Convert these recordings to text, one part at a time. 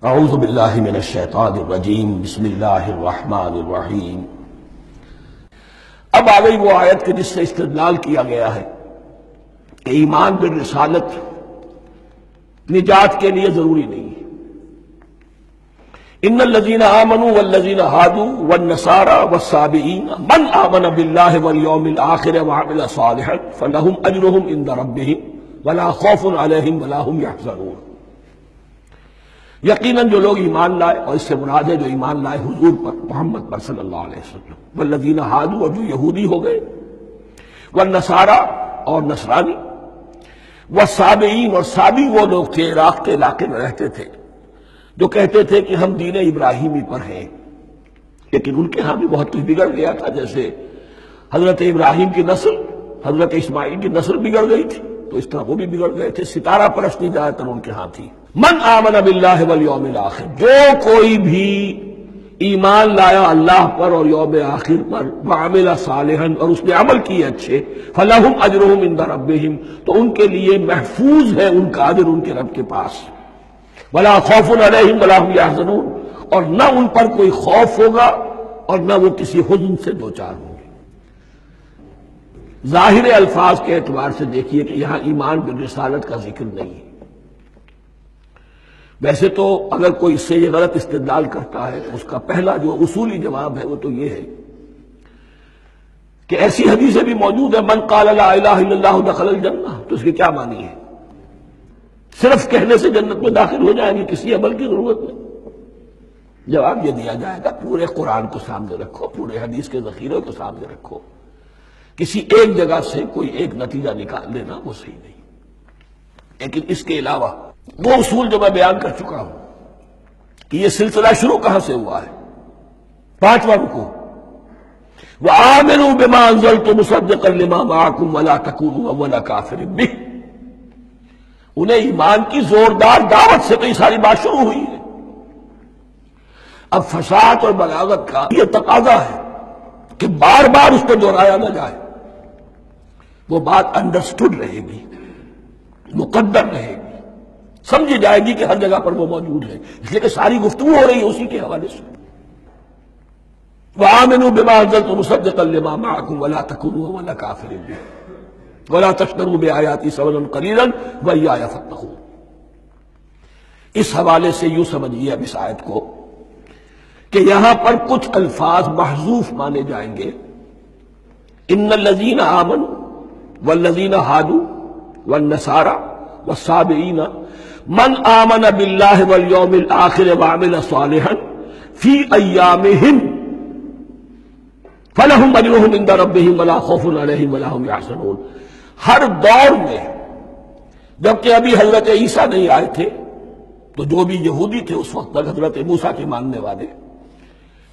اعوذ باللہ من الشیطان الرجیم، بسم اللہ الرحمن الرحیم۔ اب آ گئی وہ آیت کہ جس سے استدلال کیا گیا ہے کہ ایمان بالرسالت نجات کے لیے ضروری نہیں ہے۔ ان الذین آمنوا والذین ہادوا والنصارى والصابئین من آمن باللہ والیوم الآخر وعمل صالحا فلہم اجرہم عند ربہم ولا خوف علیہم ولا ہم یحزنون۔ یقیناً جو لوگ ایمان لائے، اور اس سے مراد ہے جو ایمان لائے حضور پر، محمد پر صلی اللہ علیہ وسلم، والذین ہادوا، اور جو یہودی ہو گئے، والنصارى، اور نصرانی، والصابئین، اور صابی وہ لوگ تھے عراق کے علاقے میں رہتے تھے جو کہتے تھے کہ ہم دین ابراہیمی پر ہیں، لیکن ان کے ہاں بھی بہت کچھ بگڑ گیا تھا۔ جیسے حضرت ابراہیم کی نسل، حضرت اسماعیل کی نسل بگڑ گئی تھی، تو اس طرح وہ بھی بگڑ گئے تھے۔ ستارہ پرستی زیادہ تر ان کے ہاں تھی۔ من آمن باللہ والیوم الآخر، جو کوئی بھی ایمان لایا اللہ پر اور یوم آخر پر، وعمل صالحا، اور اس نے عمل کیے اچھے، فلہم اجرہم عند ربہم، تو ان کے لیے محفوظ ہے ان کا اجر ان کے رب کے پاس، ولا خوف علیہم ولا ہم یحزنون، اور نہ ان پر کوئی خوف ہوگا اور نہ وہ کسی حزن سے دوچار ہوں گے۔ ظاہر الفاظ کے اعتبار سے دیکھیے کہ یہاں ایمان بالرسالت کا ذکر نہیں ہے۔ ویسے تو اگر کوئی اس سے یہ غلط استدلال کرتا ہے تو اس کا پہلا جو اصولی جواب ہے وہ تو یہ ہے کہ ایسی حدیثیں بھی موجود ہیں، من قال لا الہ الا اللہ دخل الجنہ، تو اس کی کیا معنی ہے؟ صرف کہنے سے جنت میں داخل ہو جائیں گے، کسی عمل کی ضرورت نہیں؟ جواب یہ دیا جائے گا، پورے قرآن کو سامنے رکھو، پورے حدیث کے ذخیرے کو سامنے رکھو، کسی ایک جگہ سے کوئی ایک نتیجہ نکال لینا وہ صحیح نہیں۔ لیکن اس کے علاوہ وہ اصول جو میں بیان کر چکا ہوں کہ یہ سلسلہ شروع کہاں سے ہوا ہے، پانچواں رکوع، وَآمِنُوا بِمَا أَنزَلْتُ مُصَدِّقًا لِمَا مَعَكُمْ وَلَا تَكُونُوا أَوَّلَ كَافِرٍ بِهِ۔ انہیں ایمان کی زوردار دعوت سے تو یہ ساری بات شروع ہوئی ہے۔ اب فصاحت اور بلاغت کا یہ تقاضا ہے کہ بار بار اس کو دہرایا نہ جائے، وہ بات انڈرسٹوڈ رہے گی، مقدر رہے گی، سمجھی جائے گی کہ ہر جگہ پر وہ موجود ہے، اس لیے کہ ساری گفتگو ہو رہی ہے اسی کے حوالے سے۔ وَآمِنُوا بِمَا أَنزَلْتُ مُصَدِّقًا لِمَا مَعَكُمْ وَلَا تَكُونُوا أَوَّلَ كَافِرٍ بِهِ وَلَا تَشْتَرُوا بِآيَاتِي ثَمَنًا قَلِيلًا وَإِيَّايَ فَاتَّقُونِ۔ اس حوالے سے یوں سمجھیے اب اس آیت کو کہ یہاں پر کچھ الفاظ محذوف مانے جائیں گے۔ ان الذین آمنوا والذین ہادوا والنصارى والصابئین من آمن باللہ والیوم الآخر وعمل صالحا فی ایامہم فلہم اجرہم عند ربہم ولا خوف علیہم ولا ہم یحزنون۔ ہر دور میں، جبکہ ابھی حضرت عیسیٰ نہیں آئے تھے، تو جو بھی یہودی تھے اس وقت تک، حضرت موسیٰ کے ماننے والے،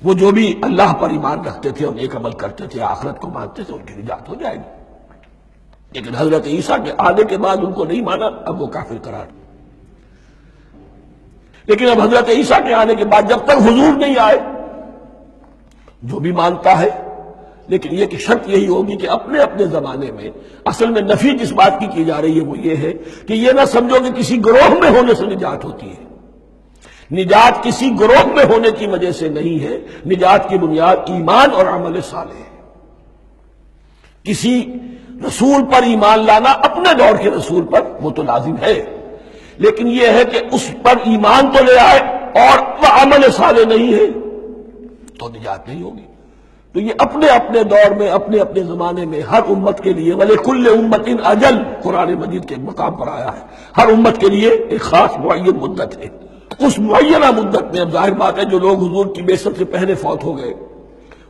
وہ جو بھی اللہ پر ایمان رکھتے تھے اور نیک عمل کرتے تھے، آخرت کو مانتے تھے، ان کی نجات ہو جائے گی۔ لیکن حضرت عیسیٰ کے آنے کے بعد ان کو نہیں مانا، اب وہ کافر قرار۔ لیکن اب حضرت عیسیٰ کے آنے کے بعد جب تک حضور نہیں آئے، جو بھی مانتا ہے، لیکن یہ کہ شرط یہی ہوگی کہ اپنے اپنے زمانے میں، اصل میں نفی جس بات کی جا رہی ہے وہ یہ ہے کہ یہ نہ سمجھو کہ کسی گروہ میں ہونے سے نجات ہوتی ہے۔ نجات کسی گروہ میں ہونے کی وجہ سے نہیں ہے، نجات کی بنیاد ایمان اور عمل صالح ہے۔ کسی رسول پر ایمان لانا اپنے دور کے رسول پر وہ تو لازم ہے، لیکن یہ ہے کہ اس پر ایمان تو لے آئے اور وہ عمل صالح نہیں ہے تو نجات نہیں ہوگی۔ تو یہ اپنے اپنے دور میں، اپنے اپنے زمانے میں ہر امت کے لیے، وَلِكُلِّ أُمَّةٍ أَجَلٌ، قرآن مجید کے مقام پر آیا ہے، ہر امت کے لیے ایک خاص معین مدت ہے۔ اس معینہ مدت میں اب ظاہر بات ہے جو لوگ حضور کی بعثت سے پہلے فوت ہو گئے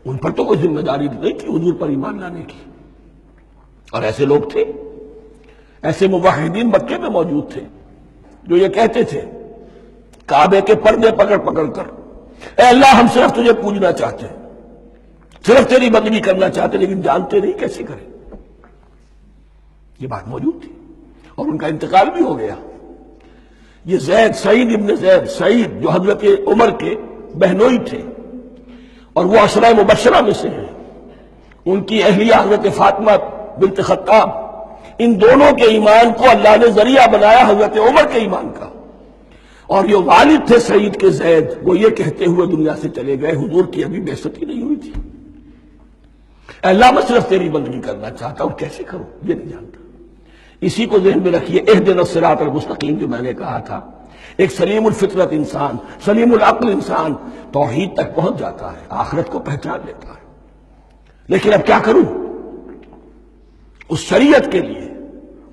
ان پر تو کوئی ذمہ داری نہیں تھی حضور پر ایمان لانے کی، اور ایسے لوگ تھے، ایسے موحدین مکے میں موجود تھے جو یہ کہتے تھے کعبے کے پردے پکڑ پکڑ کر، اے اللہ ہم صرف تجھے پوجنا چاہتے ہیں، صرف تیری بندگی کرنا چاہتے ہیں، لیکن جانتے نہیں کیسے کریں۔ یہ بات موجود تھی اور ان کا انتقال بھی ہو گیا۔ یہ زید، سعید ابن زید، سعید جو حضرت عمر کے بہنوئی تھے اور وہ عشرہ مبشرہ میں سے ہیں، ان کی اہلیہ حضرت فاطمہ بنت خطاب، ان دونوں کے ایمان کو اللہ نے ذریعہ بنایا حضرت عمر کے ایمان کا، اور یہ والد تھے سعید کے زید، وہ یہ کہتے ہوئے دنیا سے چلے گئے حضور کی ابھی بعثت ہی نہیں ہوئی تھی، اے اللہ میں صرف تیری بندگی کرنا چاہتا ہوں، کیسے کروں یہ نہیں جانتا۔ اسی کو ذہن میں رکھیے، اہدنا الصراط المستقیم جو میں نے کہا تھا، ایک سلیم الفطرت انسان، سلیم العقل انسان توحید تک پہنچ جاتا ہے، آخرت کو پہچان لیتا ہے، لیکن اب کیا کروں؟ اس شریعت کے لیے،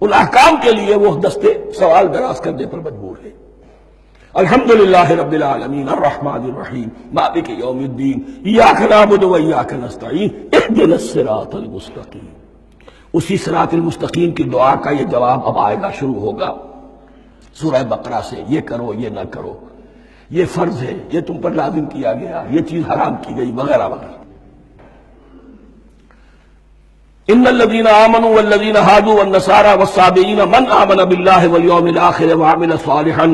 ان احکام کے لیے وہ دستے سوال دراز کرنے پر مجبور ہے۔ الحمدللہ رب العالمین الرحمن الرحیم مالک یوم الدین ایاک نعبد و ایاک نستعین اہدنا الصراط المستقیم۔ اسی صراط المستقیم کی دعا کا یہ جواب اب آئے گا، شروع ہوگا سورہ بقرہ سے، یہ کرو یہ نہ کرو، یہ فرض ہے، یہ تم پر لازم کیا گیا، یہ چیز حرام کی گئی، وغیرہ وغیرہ۔ ان الذين آمنوا والذين هادوا والنصارى والصابئين من آمن بالله واليوم الآخر وعمل صالحا،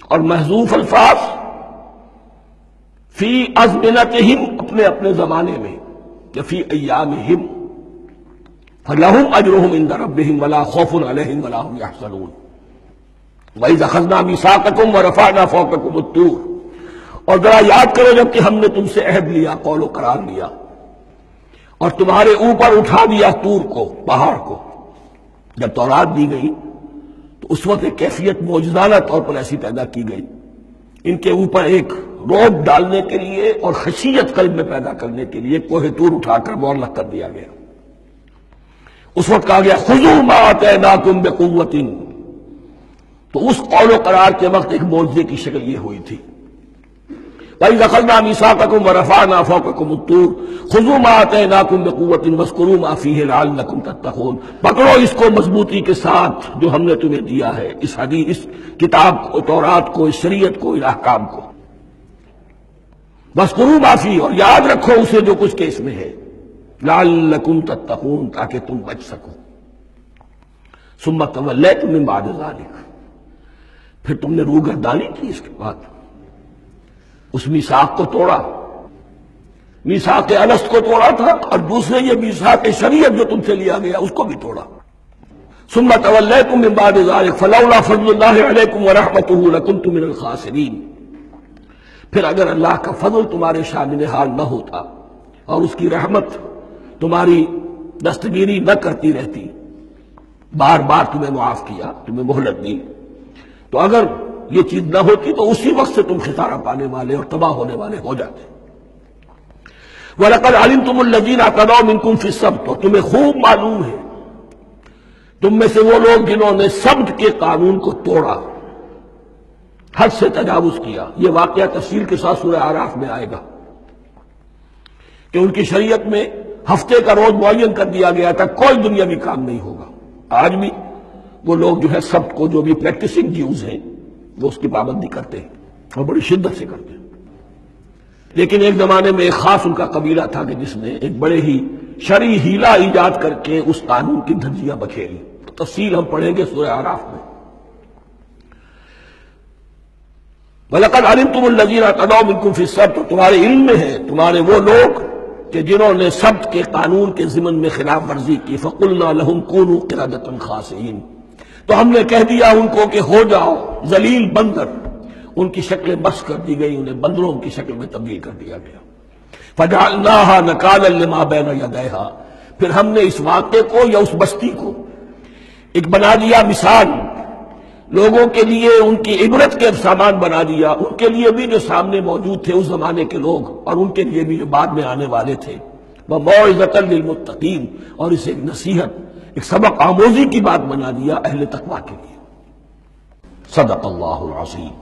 اور محذوف الفاظ فی ازمنتہم، اپنے اپنے زمانے میں، کہ فی ایامہم، فلہم اجرہم عند ربہم ولا خوف علیہم ولا هم یحزنون۔ وَإِذْ أَخَذْنَا مِيثَاقَكُمْ وَرَفَعْنَا فَوْقَكُمُ الطُّورَ، اور ذرا یاد کرو جب کہ ہم نے تم سے عہد لیا، قول و قرار لیا، اور تمہارے اوپر اٹھا دیا طور کو، پہاڑ کو۔ جب تورات دی گئی تو اس وقت ایک کیفیت معجزانہ طور پر ایسی پیدا کی گئی، ان کے اوپر ایک رعب ڈالنے کے لیے اور خشیت قلب میں پیدا کرنے کے لیے کوہ طور اٹھا کر معلق کر دیا گیا۔ اس وقت کہا گیا خذوا ما آتیناکم بقوۃ، تو اس قول و قرار کے وقت ایک معجزے کی شکل یہ ہوئی تھی۔ وَإِذْ أَخَذْنَا مِيثَاقَكُمْ وَرَفَعْنَا فَوْقَكُمُ الطُّورَ خُذُوا مَا آتَيْنَاكُمْ بِقُوَّةٍ وَاذْكُرُوا مَا فِيهِ لَعَلَّكُمْ تَتَّقُونَ، پکڑو اس کو مضبوطی کے ساتھ جو ہم نے تمہیں دیا ہے، اس حدیث، اس کتاب کو، تورات کو، اس شریعت کو، ان احکام کو۔ وَاذْكُرُوا مَا فِيهِ، اور یاد رکھو اسے جو کچھ کہ اس میں ہے، لَعَلَّكُمْ تَتَّقُونَ، تاکہ تم بچ سکو۔ ثُمَّ تَوَلَّيْتُم مِّن بَعْدِ ذَلِكَ، پھر تم نے روگردانی کی اس کے بعد، اس میثاق کو توڑا، میثاق الست کو توڑا تھا، اور دوسرے یہ میثاق شریعت جو تم سے لیا گیا اس کو بھی توڑا۔ ثم تولیتم من بعد ذلک فلولا فضل اللہ علیکم ورحمتہ لکنتم من الخاسرین، پھر اگر اللہ کا فضل تمہارے شامل حال نہ ہوتا اور اس کی رحمت تمہاری دستگیری نہ کرتی رہتی، بار بار تمہیں معاف کیا، تمہیں مہلت دی، تو اگر یہ چیز نہ ہوتی تو اسی وقت سے تم خسارہ پانے والے اور تباہ ہونے والے ہو جاتے۔ وَلَقَدْ عَلِمْتُمُ الَّذِينَ اعْتَدَوْا مِنْكُمْ فِي السَّبْتِ، اور تمہیں خوب معلوم ہے تم میں سے وہ لوگ جنہوں نے سبت کے قانون کو توڑا، حد سے تجاوز کیا۔ یہ واقعہ تفصیل کے ساتھ سورہ اعراف میں آئے گا کہ ان کی شریعت میں ہفتے کا روز معین کر دیا گیا تھا، کوئی دنیاوی کام نہیں ہوگا۔ آج بھی وہ لوگ جو ہے سبت کو، جو بھی پریکٹسنگ جیوز ہیں، وہ اس کی پابندی کرتے ہیں اور بڑی شدت سے کرتے ہیں۔ لیکن ایک زمانے میں ایک خاص ان کا قبیلہ تھا کہ جس نے ایک بڑے ہی شرعی ہیلہ ایجاد کر کے اس قانون کی دھجیاں بکھیری۔ تفصیل ہم پڑھیں گے سورہ اعراف میں۔ وَلَقَدْ عَلِمْتُمُ الَّذِينَ اعْتَدَوْا مِنْكُمْ فِي السَّبْتِ، تمہارے علم میں ہے تمہارے وہ لوگ کہ جنہوں نے سبت کے قانون کے ضمن میں خلاف ورزی کی، فَقُلْنَا لَهُمْ كُونُوا قِرَدَةً خَاسِئِينَ، تو ہم نے کہہ دیا ان کو کہ ہو جاؤ ذلیل بندر، ان کی شکلیں بس کر دی گئی، انہیں بندروں کی شکل میں تبدیل کر دیا گیا۔ فَجَعَلْنَاهَا نَكَالًا لِمَا بَيْنَ يَدَيْهَا، پھر ہم نے اس واقعے کو یا اس بستی کو ایک بنا دیا مثال، لوگوں کے لیے ان کی عبرت کے سامان بنا دیا، ان کے لیے بھی جو سامنے موجود تھے اس زمانے کے لوگ، اور ان کے لیے بھی جو بعد میں آنے والے تھے، وَمَوْعِظَةً لِّلْمُتَّقِينَ، اور اسے ایک نصیحت، ایک سبق آموزی کی بات بنا دیا اہل تقویٰ کے لیے۔ صدق اللہ العظیم۔